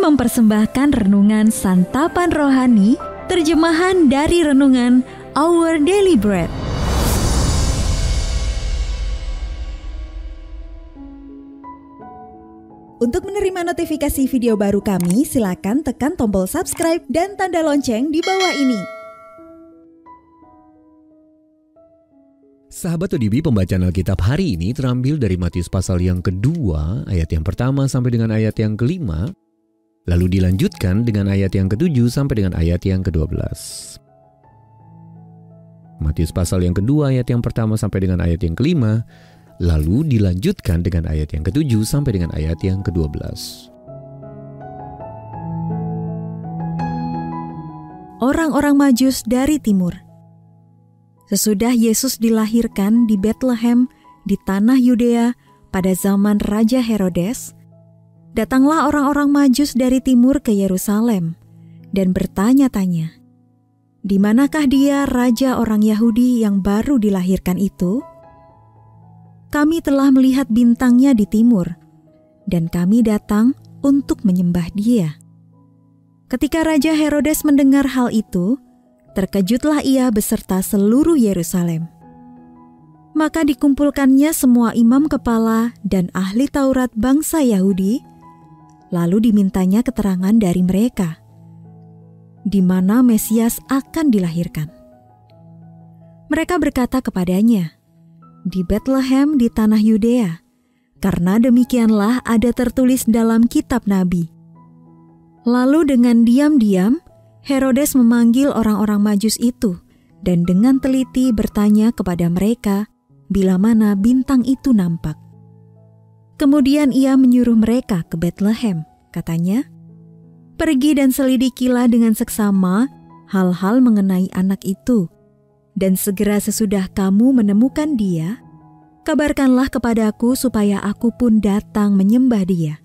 mempersembahkan renungan Santapan Rohani, terjemahan dari renungan Our Daily Bread. Untuk menerima notifikasi video baru kami, silakan tekan tombol subscribe dan tanda lonceng di bawah ini. Sahabat ODB, pembacaan Alkitab hari ini terambil dari Matius pasal yang kedua, ayat yang pertama sampai dengan ayat yang kelima, lalu dilanjutkan dengan ayat yang ketujuh sampai dengan ayat yang ke-12. Matius pasal yang kedua, ayat yang pertama sampai dengan ayat yang kelima, lalu dilanjutkan dengan ayat yang ketujuh sampai dengan ayat yang ke-12. Orang-orang Majus dari timur. Sesudah Yesus dilahirkan di Betlehem di tanah Yudea pada zaman Raja Herodes, datanglah orang-orang Majus dari timur ke Yerusalem dan bertanya-tanya, "Di manakah dia raja orang Yahudi yang baru dilahirkan itu? Kami telah melihat bintangnya di timur, dan kami datang untuk menyembah dia." Ketika Raja Herodes mendengar hal itu, terkejutlah ia beserta seluruh Yerusalem. Maka dikumpulkannya semua imam kepala dan ahli Taurat bangsa Yahudi, lalu dimintanya keterangan dari mereka, di mana Mesias akan dilahirkan. Mereka berkata kepadanya, "Di Betlehem di tanah Yudea, karena demikianlah ada tertulis dalam kitab Nabi." Lalu dengan diam-diam, Herodes memanggil orang-orang Majus itu dan dengan teliti bertanya kepada mereka bila mana bintang itu nampak. Kemudian ia menyuruh mereka ke Betlehem, katanya, "Pergi dan selidikilah dengan seksama hal-hal mengenai anak itu, dan segera sesudah kamu menemukan dia, kabarkanlah kepadaku supaya aku pun datang menyembah dia."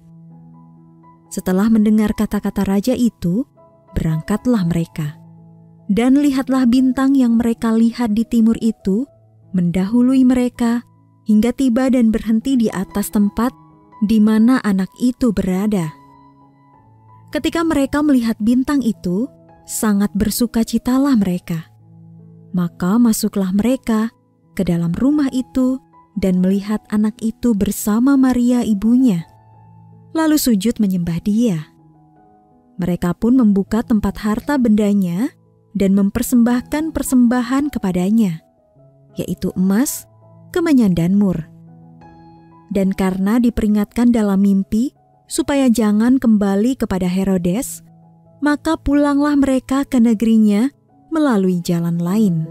Setelah mendengar kata-kata raja itu, berangkatlah mereka. Dan lihatlah bintang yang mereka lihat di timur itu mendahului mereka hingga tiba dan berhenti di atas tempat di mana anak itu berada. Ketika mereka melihat bintang itu, sangat bersukacitalah mereka. Maka masuklah mereka ke dalam rumah itu dan melihat anak itu bersama Maria ibunya, lalu sujud menyembah dia. Mereka pun membuka tempat harta bendanya dan mempersembahkan persembahan kepadanya, yaitu emas, kemenyan dan mur. Dan karena diperingatkan dalam mimpi supaya jangan kembali kepada Herodes, maka pulanglah mereka ke negerinya melalui jalan lain.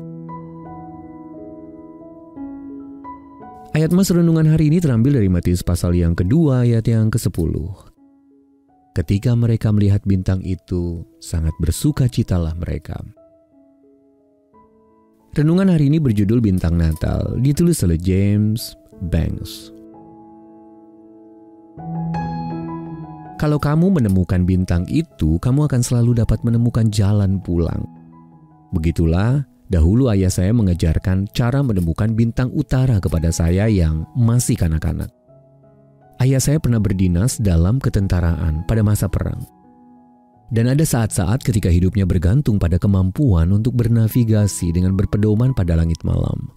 Ayat mas renungan hari ini terambil dari Matius pasal yang kedua, ayat yang ke-10. Ketika mereka melihat bintang itu, sangat bersukacitalah mereka. Renungan hari ini berjudul Bintang Natal, ditulis oleh James Banks. Kalau kamu menemukan bintang itu, kamu akan selalu dapat menemukan jalan pulang. Begitulah dahulu ayah saya mengajarkan cara menemukan bintang utara kepada saya yang masih kanak-kanak. Ayah saya pernah berdinas dalam ketentaraan pada masa perang. Dan ada saat-saat ketika hidupnya bergantung pada kemampuan untuk bernavigasi dengan berpedoman pada langit malam.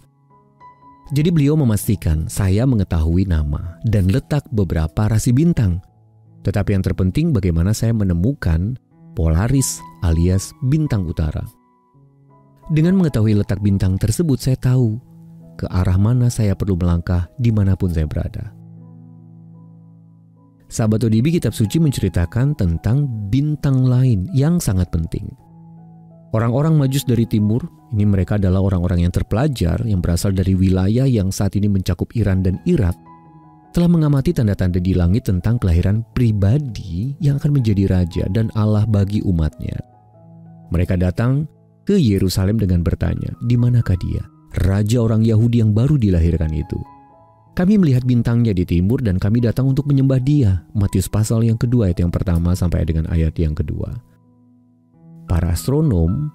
Jadi beliau memastikan saya mengetahui nama dan letak beberapa rasi bintang. Tetapi yang terpenting bagaimana saya menemukan Polaris alias bintang utara. Dengan mengetahui letak bintang tersebut, saya tahu ke arah mana saya perlu melangkah dimanapun saya berada. Sahabat ODB, kitab suci menceritakan tentang bintang lain yang sangat penting. Orang-orang Majus dari timur, ini mereka adalah orang-orang yang terpelajar yang berasal dari wilayah yang saat ini mencakup Iran dan Irak, telah mengamati tanda-tanda di langit tentang kelahiran pribadi yang akan menjadi raja dan Allah bagi umatnya. Mereka datang ke Yerusalem dengan bertanya, "Di manakah dia, raja orang Yahudi yang baru dilahirkan itu? Kami melihat bintangnya di timur dan kami datang untuk menyembah dia." Matius pasal yang kedua ayat yang pertama sampai dengan ayat yang kedua. Para astronom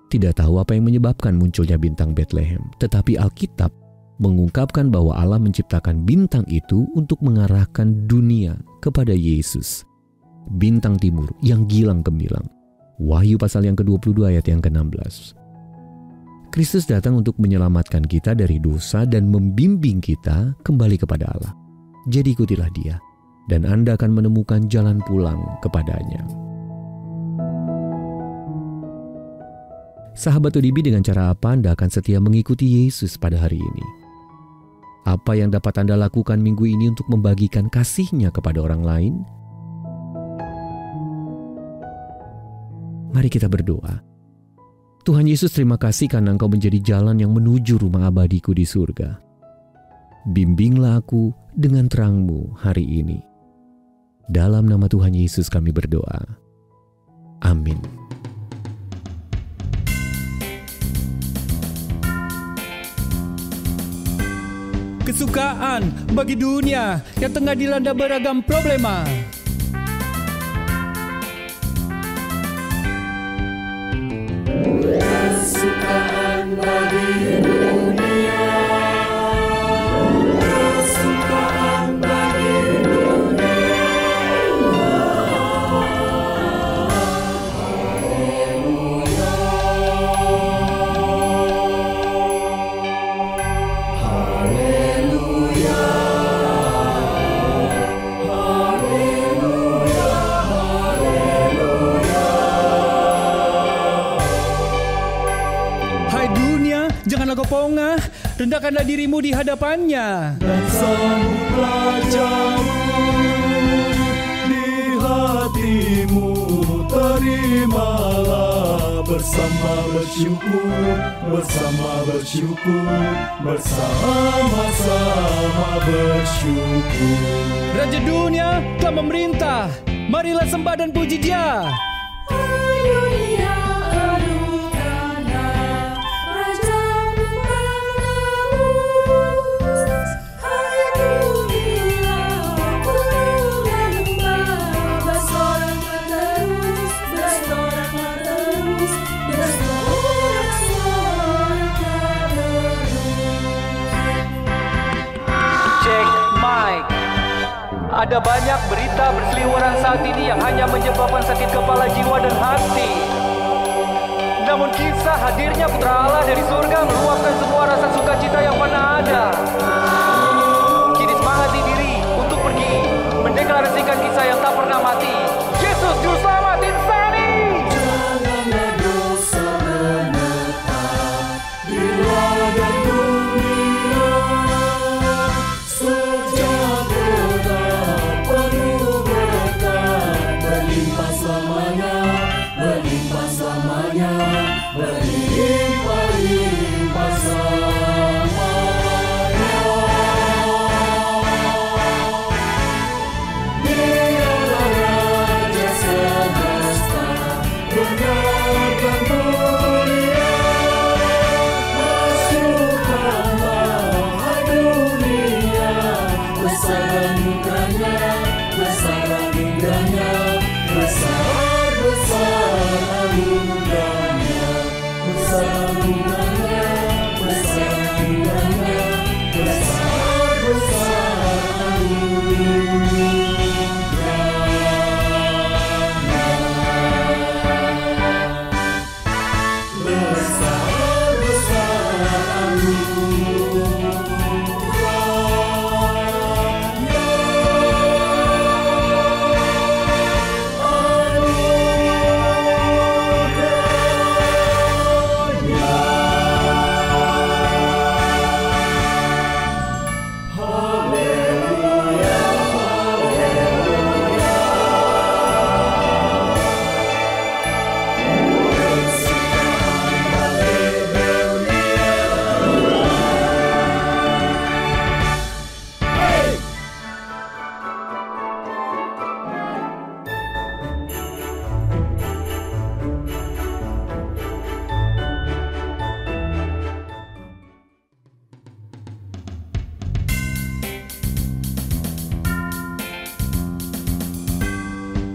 tidak tahu apa yang menyebabkan munculnya bintang Betlehem, tetapi Alkitab mengungkapkan bahwa Allah menciptakan bintang itu untuk mengarahkan dunia kepada Yesus. bintang timur yang gilang gemilang. Wahyu pasal yang ke-22 ayat yang ke-16. Kristus datang untuk menyelamatkan kita dari dosa dan membimbing kita kembali kepada Allah. Jadi ikutilah Dia, dan Anda akan menemukan jalan pulang kepadanya. Sahabat ODB, dengan cara apa Anda akan setia mengikuti Yesus pada hari ini? Apa yang dapat Anda lakukan minggu ini untuk membagikan kasih-Nya kepada orang lain? Mari kita berdoa. Tuhan Yesus, terima kasih karena Engkau menjadi jalan yang menuju rumah abadiku di surga. Bimbinglah aku dengan terang-Mu hari ini. Dalam nama Tuhan Yesus kami berdoa. Amin. Kesukaan bagi dunia yang tengah dilanda beragam problema. Kesukaan bagi dunia, kesukaan bagi dunia. Haleluya, haleluya, haleluya. Hai dunia, janganlah kau pongah, rendahkanlah dirimu di hadapannya. Dan sambutlah jamu di hatimu, terimalah bersama bersyukur, bersama-sama bersyukur. Raja dunia telah memerintah, marilah sembah dan puji Dia. Ada banyak berita berseliweran saat ini yang hanya menyebabkan sakit kepala jiwa dan hati. Namun kisah hadirnya Putra Allah dari surga meluapkan semua rasa sukacita yang pernah ada. Kini semangati diri untuk pergi mendeklarasikan kisah yang tak pernah mati. Yesus Juru Selamat insani. Janganlah dosa menetap di ladang dunia.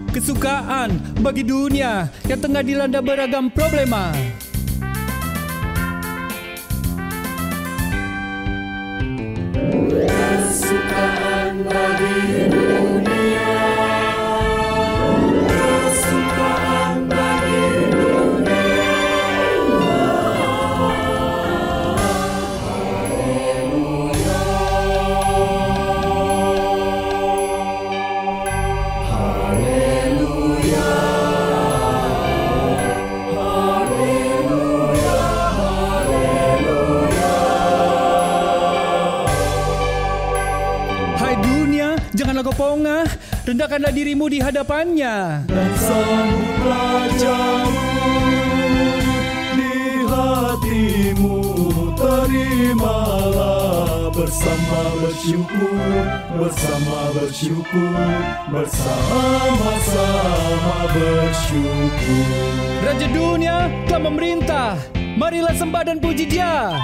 Kesukaan bagi dunia yang tengah dilanda beragam problema. Kesukaan bagi dunia, dunia, janganlah kau pongah, rendahkanlah dirimu di hadapannya. Dan sambutlah jamu di hatimu, terimalah bersama bersyukur, bersama-sama bersyukur. Raja dunia telah memerintah, marilah sembah dan puji Dia.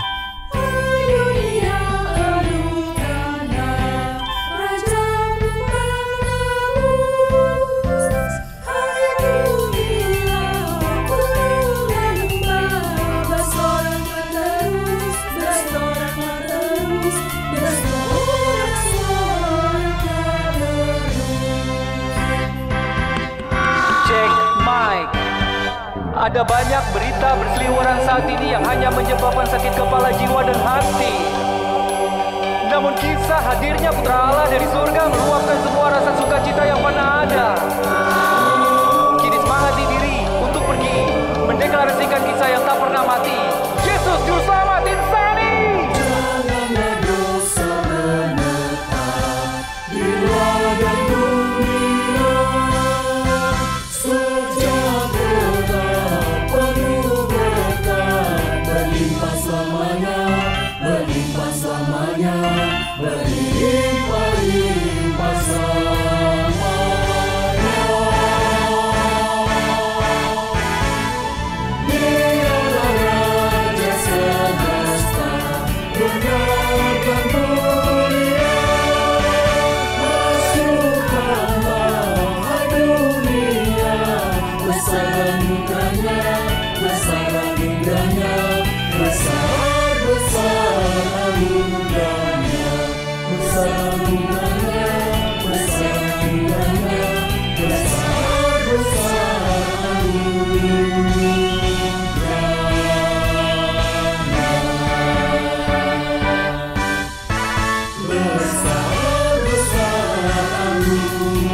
Ada banyak berita berseliweran saat ini yang hanya menyebabkan sakit kepala jiwa dan hati. Namun kisah hadirnya Putra Allah dari surga meluapkan semua rasa sukacita yang pernah ada. Kini semangati diri untuk pergi mendeklarasikan kisah yang tak pernah mati. Yesus Juru Selamat insani. Janganlah dosa menetap di ladang dunia, sejak tetap penuh berkat, berlimpah selamanya, berlimpah selamanya, berlimpah selamanya. Dialah Raja semesta, benar dan mulia. Masukkanlah hai dunia, besar anugerahnya, besar anugerahnya, besar anugerahnya, besar anugerahnya, besar anugerahnya, besar anugerahnya. Besar anugerahnya.